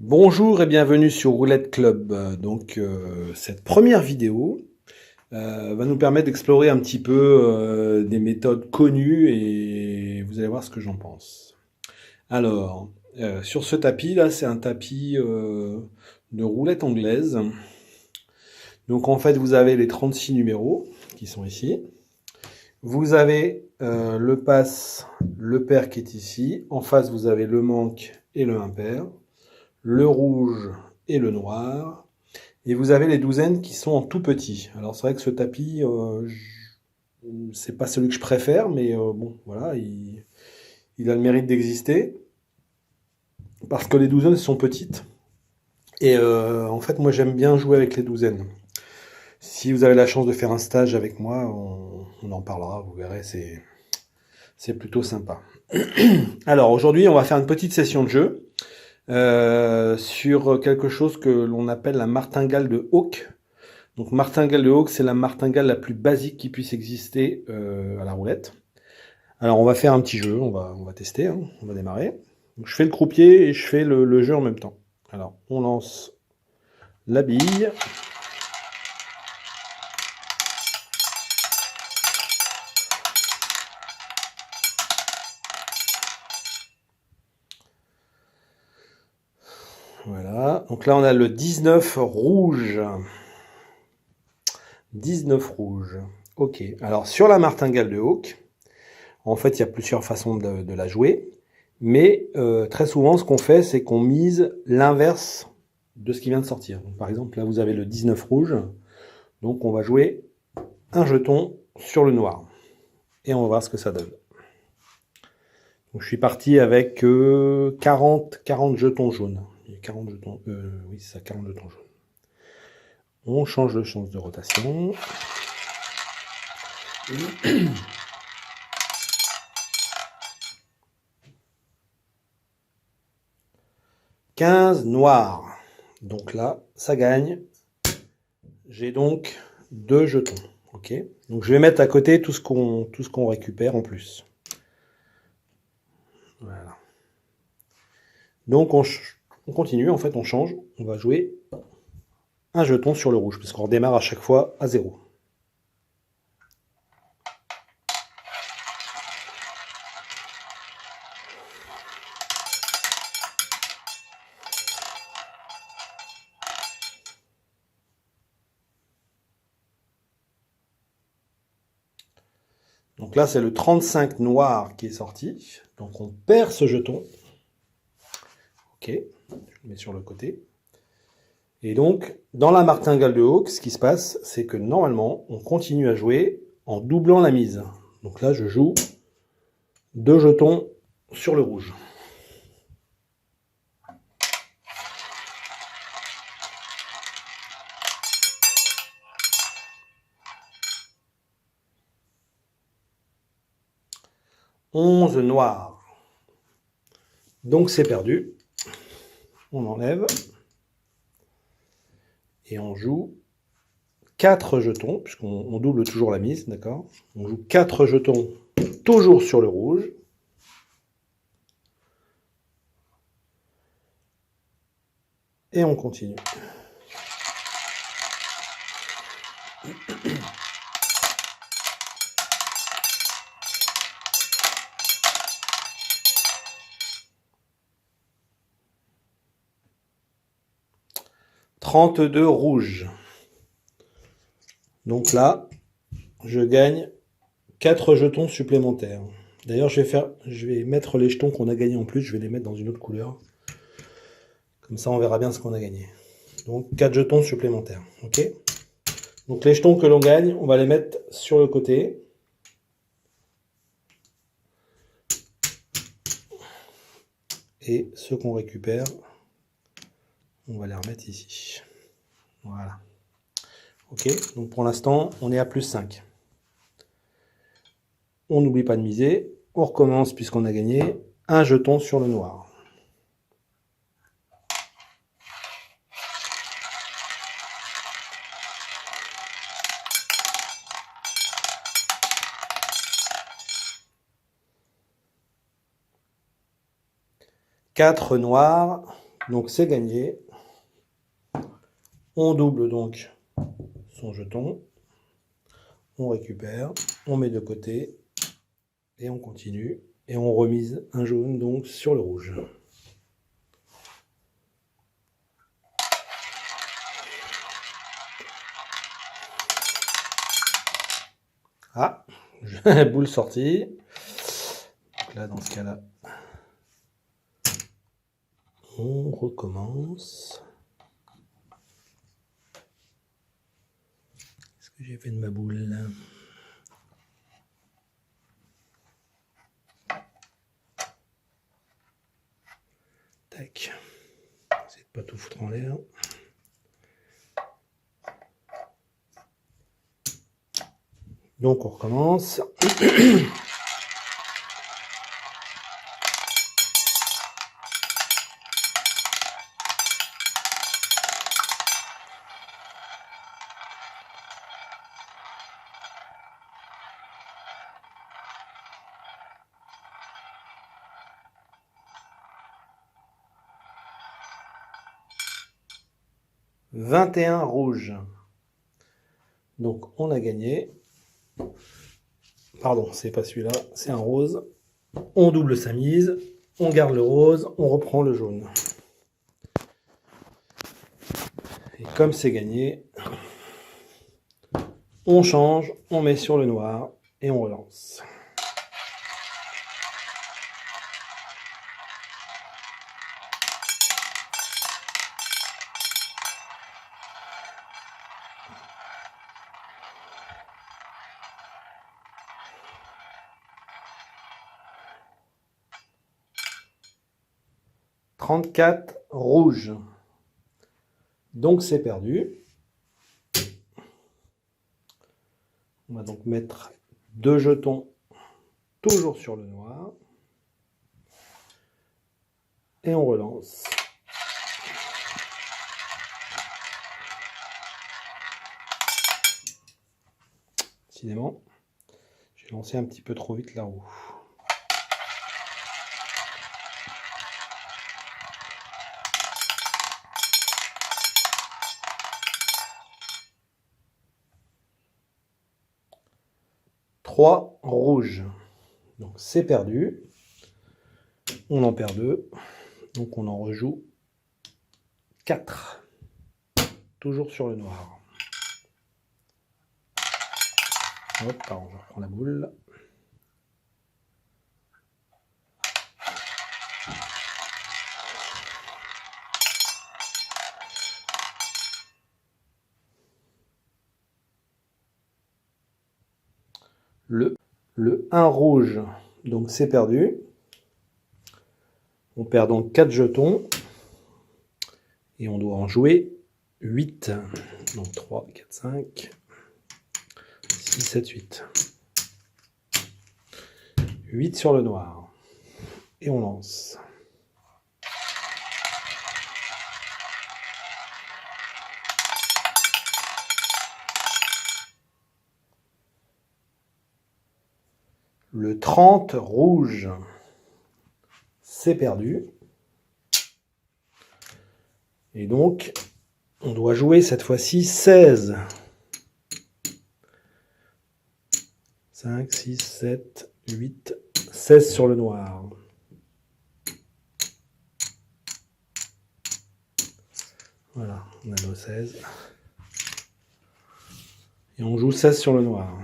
Bonjour et bienvenue sur Roulette Club. Cette première vidéo va nous permettre d'explorer un petit peu des méthodes connues et vous allez voir ce que j'en pense. Alors, sur ce tapis là, c'est un tapis de roulette anglaise. Donc en fait, vous avez les 36 numéros qui sont ici. Vous avez le pass, le pair qui est ici. En face, vous avez le manque et le impair, le rouge et le noir. Et vous avez les douzaines qui sont en tout petit. Alors c'est vrai que ce tapis, c'est pas celui que je préfère, mais bon, voilà, il a le mérite d'exister parce que les douzaines sont petites. Et en fait, moi j'aime bien jouer avec les douzaines. Si vous avez la chance de faire un stage avec moi, on en parlera, vous verrez, c'est plutôt sympa. Alors aujourd'hui, on va faire une petite session de jeu sur quelque chose que l'on appelle la martingale de Hawk. Donc martingale de Hawk, c'est la martingale la plus basique qui puisse exister à la roulette. Alors on va faire un petit jeu, on va tester, hein, on va démarrer. Donc, je fais le croupier et je fais le jeu en même temps. Alors on lance la bille. Voilà, donc là on a le 19 rouge. 19 rouge. Ok, alors sur la martingale de Hawk, en fait il y a plusieurs façons de la jouer. Mais très souvent, ce qu'on fait, c'est qu'on mise l'inverse de ce qui vient de sortir. Donc, par exemple, là, vous avez le 19 rouge. Donc, on va jouer un jeton sur le noir. Et on va voir ce que ça donne. Donc, je suis parti avec 40 jetons jaunes. 40 jetons, oui, c'est ça, 40 jetons jaunes. On change de chance de rotation. 15 noirs. Donc là, ça gagne. J'ai donc 2 jetons. Ok. Donc je vais mettre à côté tout ce qu'on récupère en plus. Voilà. Donc on continue, en fait on change. On va jouer un jeton sur le rouge, puisqu'on redémarre à chaque fois à 0. Donc là, c'est le 35 noir qui est sorti. Donc on perd ce jeton. Ok, je le mets sur le côté. Et donc, dans la martingale de Hawk, ce qui se passe, c'est que normalement, on continue à jouer en doublant la mise. Donc là, je joue 2 jetons sur le rouge. « 11 noirs. Donc c'est perdu. On enlève. Et on joue 4 jetons, puisqu'on double toujours la mise, d'accord. On joue 4 jetons, toujours sur le rouge. Et on continue. « 32 rouge. Donc là, je gagne 4 jetons supplémentaires. D'ailleurs, je vais mettre les jetons qu'on a gagnés en plus, je vais les mettre dans une autre couleur. Comme ça, on verra bien ce qu'on a gagné. Donc 4 jetons supplémentaires. Ok. Donc les jetons que l'on gagne, on va les mettre sur le côté. Et ceux qu'on récupère, on va les remettre ici. Voilà. Ok, donc pour l'instant, on est à plus 5. On n'oublie pas de miser. On recommence puisqu'on a gagné un jeton sur le noir. « 4 noirs. Donc c'est gagné. On double donc son jeton. On récupère, on met de côté et on continue. Et on remise un jaune donc sur le rouge. Ah, boule sortie. Donc là, dans ce cas-là, on recommence. Qu'est-ce que j'ai fait de ma boule là? Tac. Essayez de pas tout foutre en l'air. Donc on recommence. « 21 rouge. Donc on a gagné. Pardon, c'est pas celui-là, c'est un rose. On double sa mise, on garde le rose, on reprend le jaune. Et comme c'est gagné, on change, on met sur le noir et on relance. « 34 rouge. Donc c'est perdu. On va donc mettre 2 jetons toujours sur le noir. Et on relance. Décidément, j'ai lancé un petit peu trop vite la roue. Trois rouges. Donc c'est perdu. On en perd 2. Donc on en rejoue 4. Toujours sur le noir. Hop, alors je reprends la boule. Le 1 rouge, donc c'est perdu. On perd donc 4 jetons. Et on doit en jouer 8. Donc 3, 4, 5, 6, 7, 8. 8 sur le noir. Et on lance. Le 30 rouge, c'est perdu. Et donc, on doit jouer cette fois-ci 16. 5, 6, 7, 8, 16 sur le noir. Voilà, on a nos 16. Et on joue 16 sur le noir.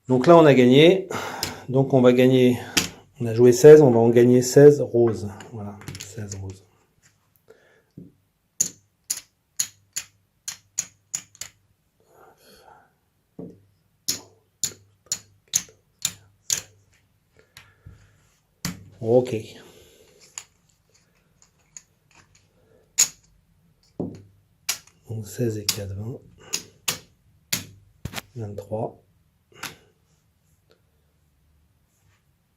Donc là, on a gagné. Donc on va gagner, on a joué 16, on va en gagner 16 roses. Voilà, 16 roses. Ok. Donc 16 et 4, 20. 23.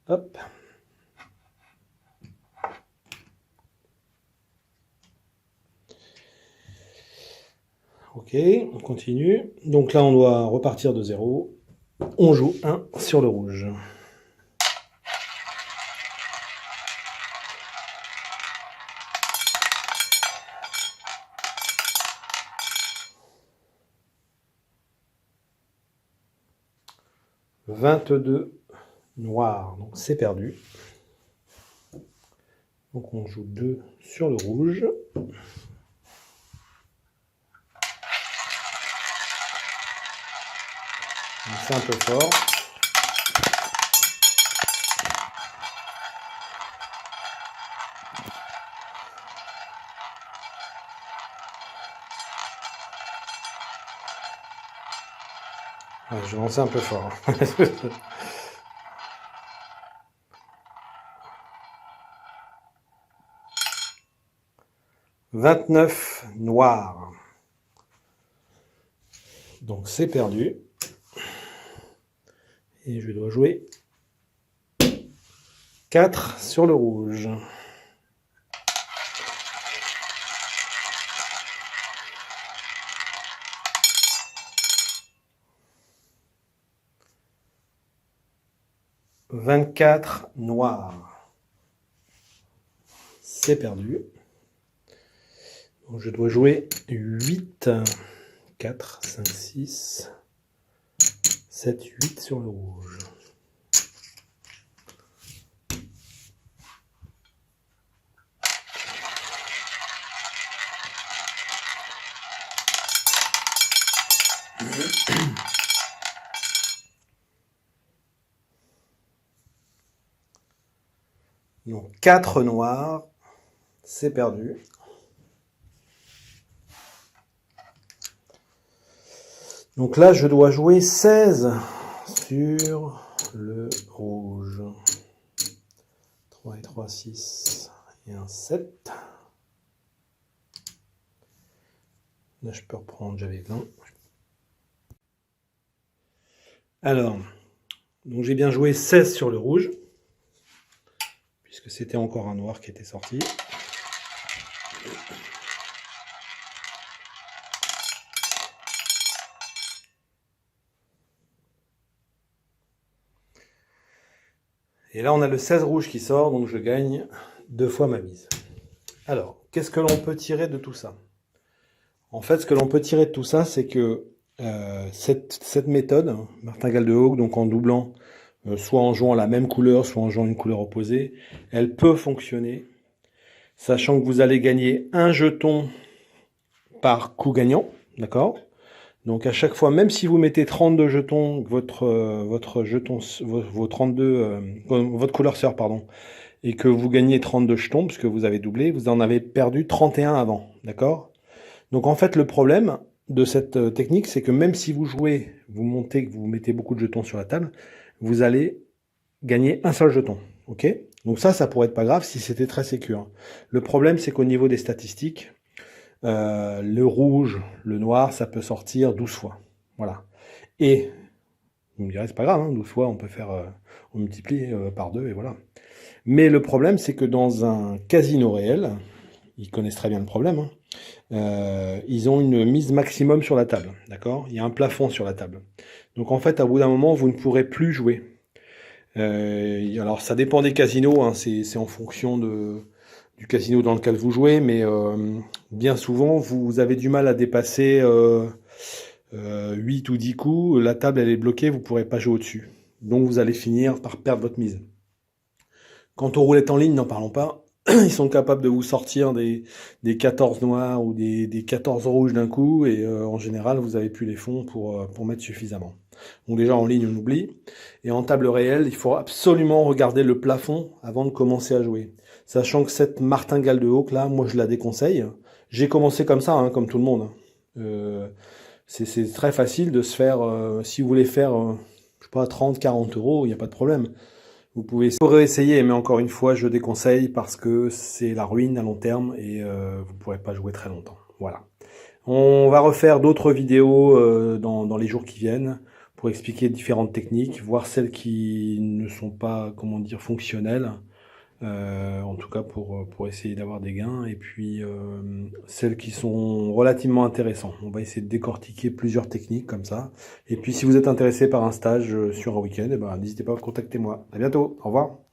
Hop. Ok, on continue. Donc là, on doit repartir de 0. On joue 1 sur le rouge. « 22 noir, donc c'est perdu. Donc on joue 2 sur le rouge. C'est un peu fort. Ouais, je vais lancer un peu fort. 29 noir. Donc c'est perdu. Et je dois jouer 4 sur le rouge. « 24 noir. C'est perdu. Donc je dois jouer 8, 4, 5, 6, 7, 8 sur le rouge. Donc 4 noirs, c'est perdu. Donc là, je dois jouer 16 sur le rouge. 3 et 3, 6 et un 7. Là, je peux reprendre, j'avais 20. Alors, donc j'ai bien joué 16 sur le rouge, puisque c'était encore un noir qui était sorti. Et là, on a le 16 rouge qui sort, donc je gagne 2 fois ma mise. Alors, qu'est-ce que l'on peut tirer de tout ça? En fait, ce que l'on peut tirer de tout ça, c'est que cette méthode, martingale de Hooke, donc en doublant, soit en jouant la même couleur, soit en jouant une couleur opposée, elle peut fonctionner, sachant que vous allez gagner un jeton par coup gagnant, d'accord? Donc à chaque fois, même si vous mettez 32 jetons, votre jeton, vos 32, votre couleur sœur, pardon, et que vous gagnez 32 jetons, puisque vous avez doublé, vous en avez perdu 31 avant, d'accord? Donc en fait, le problème de cette technique, c'est que même si vous jouez, vous montez, vous mettez beaucoup de jetons sur la table, vous allez gagner un seul jeton, ok? Donc ça pourrait être pas grave si c'était très sécure. Le problème, c'est qu'au niveau des statistiques, le rouge, le noir, ça peut sortir 12 fois. Voilà. Et, vous me direz, c'est pas grave, hein, 12 fois, on peut faire, on multiplie par 2 et voilà. Mais le problème, c'est que dans un casino réel, ils connaissent très bien le problème, hein, ils ont une mise maximum sur la table, d'accord? Il y a un plafond sur la table. Donc en fait, à bout d'un moment, vous ne pourrez plus jouer. Alors ça dépend des casinos, hein, c'est en fonction du casino dans lequel vous jouez, mais bien souvent, vous avez du mal à dépasser 8 ou 10 coups, la table elle est bloquée, vous ne pourrez pas jouer au-dessus. Donc vous allez finir par perdre votre mise. Quant aux roulettes en ligne, n'en parlons pas. Ils sont capables de vous sortir des 14 noirs ou des 14 rouges d'un coup, et en général, vous n'avez plus les fonds pour mettre suffisamment. Donc déjà en ligne, on oublie. Et en table réelle, il faut absolument regarder le plafond avant de commencer à jouer. Sachant que cette martingale de Hooke, là, moi je la déconseille. J'ai commencé comme ça, hein, comme tout le monde. C'est très facile de se faire, si vous voulez faire, je sais pas, 30, 40 euros, il n'y a pas de problème. Vous pouvez réessayer, mais encore une fois, je déconseille parce que c'est la ruine à long terme et vous ne pourrez pas jouer très longtemps. Voilà. On va refaire d'autres vidéos dans les jours qui viennent pour expliquer différentes techniques, voir celles qui ne sont pas, comment dire, fonctionnelles. en tout cas pour essayer d'avoir des gains. Et puis celles qui sont relativement intéressantes. On va essayer de décortiquer plusieurs techniques comme ça. Et puis si vous êtes intéressé par un stage sur un week-end, eh ben, n'hésitez pas à contacter moi. À bientôt, au revoir.